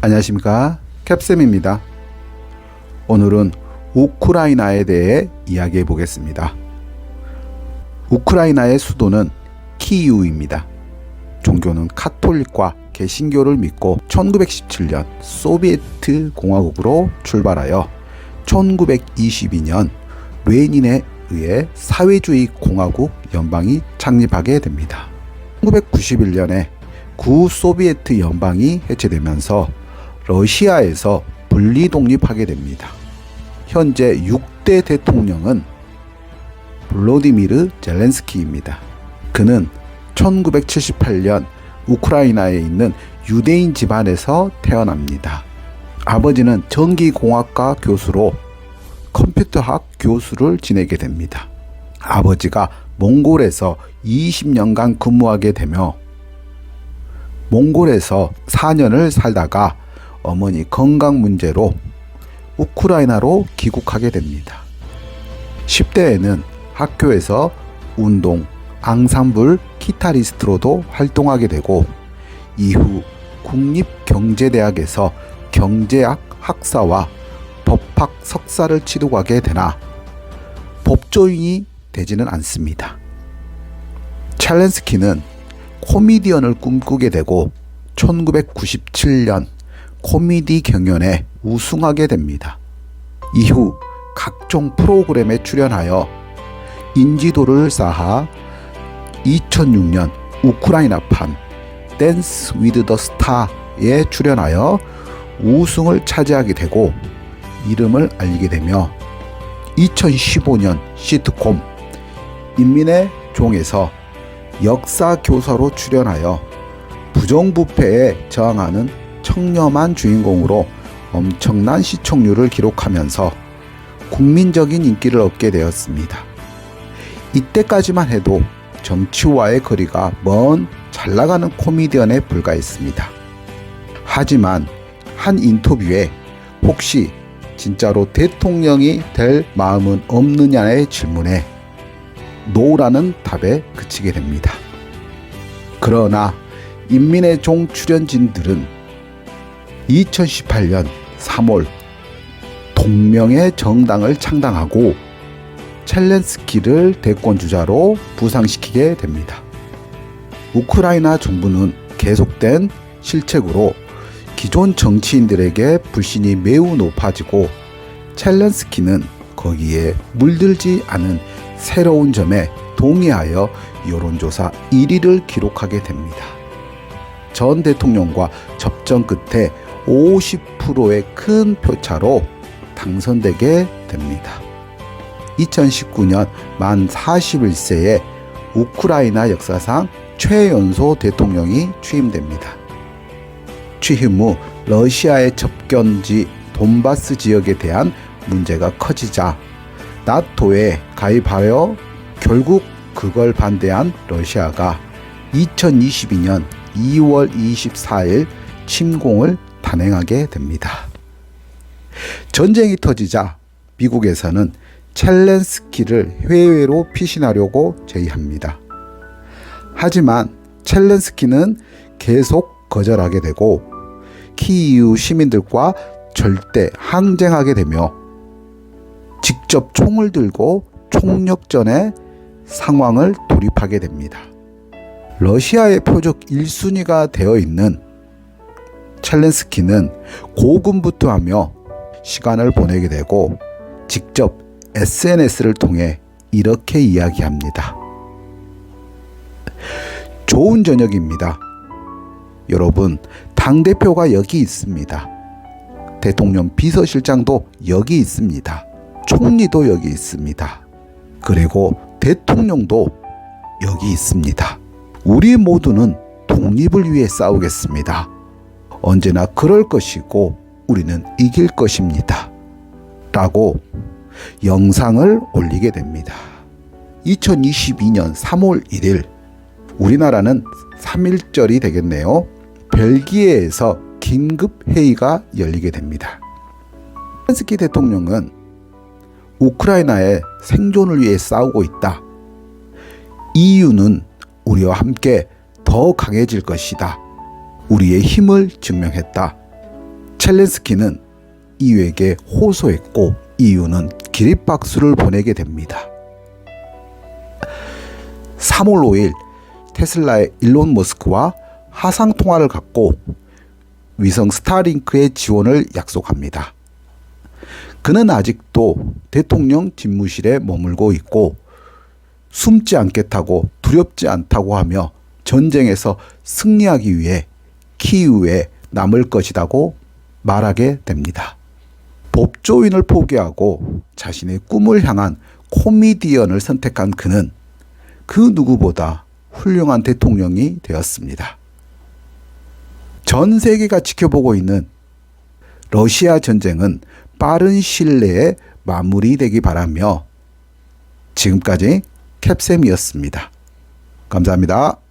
안녕하십니까, 캡쌤입니다. 오늘은 우크라이나에 대해 이야기해 보겠습니다. 우크라이나의 수도는 키이우입니다. 종교는 카톨릭과 개신교를 믿고 1917년 소비에트 공화국으로 출발하여 1922년 레닌에 의해 사회주의 공화국 연방이 창립하게 됩니다. 1991년에 구소비에트 연방이 해체되면서 러시아에서 분리 독립하게 됩니다. 현재 6대 대통령은 볼로디미르 젤렌스키입니다. 그는 1978년 우크라이나에 있는 유대인 집안에서 태어납니다. 아버지는 전기공학과 교수로 컴퓨터학 교수를 지내게 됩니다. 아버지가 몽골에서 20년간 근무하게 되며 몽골에서 4년을 살다가 어머니 건강 문제로 우크라이나로 귀국하게 됩니다. 10대에는 학교에서 운동, 앙상블 기타리스트로도 활동하게 되고 이후 국립경제대학에서 경제학 학사와 법학 석사를 취득하게 되나 법조인이 되지는 않습니다. 첼렌스키는 코미디언을 꿈꾸게 되고 1997년 코미디 경연에 우승하게 됩니다. 이후 각종 프로그램에 출연하여 인지도를 쌓아 2006년 우크라이나판 댄스 위드 더 스타에 출연하여 우승을 차지하게 되고 이름을 알리게 되며 2015년 시트콤 인민의 종에서 역사 교사로 출연하여 부정부패에 저항하는 청렴한 주인공으로 엄청난 시청률을 기록하면서 국민적인 인기를 얻게 되었습니다. 이때까지만 해도 정치와의 거리가 먼 잘나가는 코미디언에 불과했습니다. 하지만 한 인터뷰에 혹시 진짜로 대통령이 될 마음은 없느냐의 질문에 노라는 답에 그치게 됩니다. 그러나 인민의 종 출연진들은 2018년 3월 동명의 정당을 창당하고 첼렌스키를 대권주자로 부상시키게 됩니다. 우크라이나 정부는 계속된 실책으로 기존 정치인들에게 불신이 매우 높아지고 첼렌스키는 거기에 물들지 않은 새로운 점에 동의하여 여론조사 1위를 기록하게 됩니다. 전 대통령과 접전 끝에 50%의 큰 표차로 당선되게 됩니다. 2019년 만 41세에 우크라이나 역사상 최연소 대통령이 취임됩니다. 취임 후 러시아의 접견지 돈바스 지역에 대한 문제가 커지자 나토에 가입하여 결국 그걸 반대한 러시아가 2022년 2월 24일 침공을 단행하게 됩니다. 전쟁이 터지자 미국에서는 첼렌스키를 해외로 피신하려고 제의합니다. 하지만 첼렌스키는 계속 거절하게 되고 키이우 시민들과 절대 항쟁하게 되며 직접 총을 들고 총력전의 상황을 돌입하게 됩니다. 러시아의 표적 1순위가 되어 있는 첼렌스키는 고군분투하며 시간을 보내게 되고 직접 SNS를 통해 이렇게 이야기합니다. 좋은 저녁입니다. 여러분, 당대표가 여기 있습니다. 대통령 비서실장도 여기 있습니다. 총리도 여기 있습니다. 그리고 대통령도 여기 있습니다. 우리 모두는 독립을 위해 싸우겠습니다. 언제나 그럴 것이고 우리는 이길 것입니다. 라고 영상을 올리게 됩니다. 2022년 3월 1일 우리나라는 3.1절이 되겠네요. 벨기에에서 긴급 회의가 열리게 됩니다. 젤렌스키 대통령은 우크라이나의 생존을 위해 싸우고 있다. EU는 우리와 함께 더 강해질 것이다. 우리의 힘을 증명했다. 젤렌스키는 이유에게 호소했고 이유는 기립박수를 보내게 됩니다. 3월 5일 테슬라의 일론 머스크와 화상통화를 갖고 위성 스타링크의 지원을 약속합니다. 그는 아직도 대통령 집무실에 머물고 있고 숨지 않겠다고 두렵지 않다고 하며 전쟁에서 승리하기 위해 키이우에 남을 것이라고 말하게 됩니다. 법조인을 포기하고 자신의 꿈을 향한 코미디언을 선택한 그는 그 누구보다 훌륭한 대통령이 되었습니다. 전 세계가 지켜보고 있는 러시아 전쟁은 빠른 시일 내에 마무리되기 바라며 지금까지 캡셈이었습니다. 감사합니다.